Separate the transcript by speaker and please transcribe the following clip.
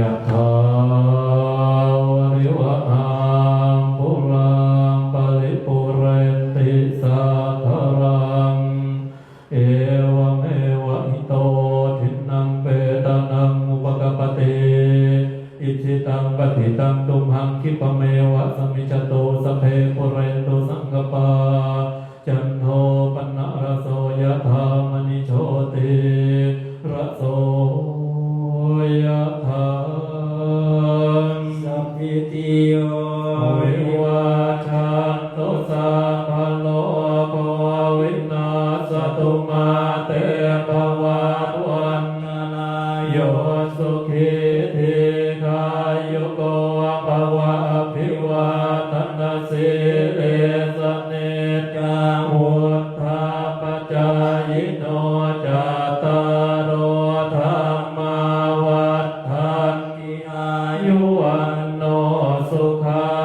Speaker 1: ะถาวริวหาปุราปาริปุเรนติสาคารังเอวเมวะอิโตทินังเปตานังอุปกปปติอิจิตังปฏิตังตุมหังคิปะเมวะสมิจจโตสัพเพปุเรนตุสังกปาจันโทปนะระโสยะธามณิโชติระโสยะธา
Speaker 2: สัพพิติโย
Speaker 1: วิวัชชันตุสัพพะโลกวินาศตุมาเตภวัตวันนายโยสุขิธิกายุโกภวะอภิวาทนาสิเลสเนจังวุฒาปจายโนจัตตารโอธรรมาวัฏฐานติอายุวันโนสุขั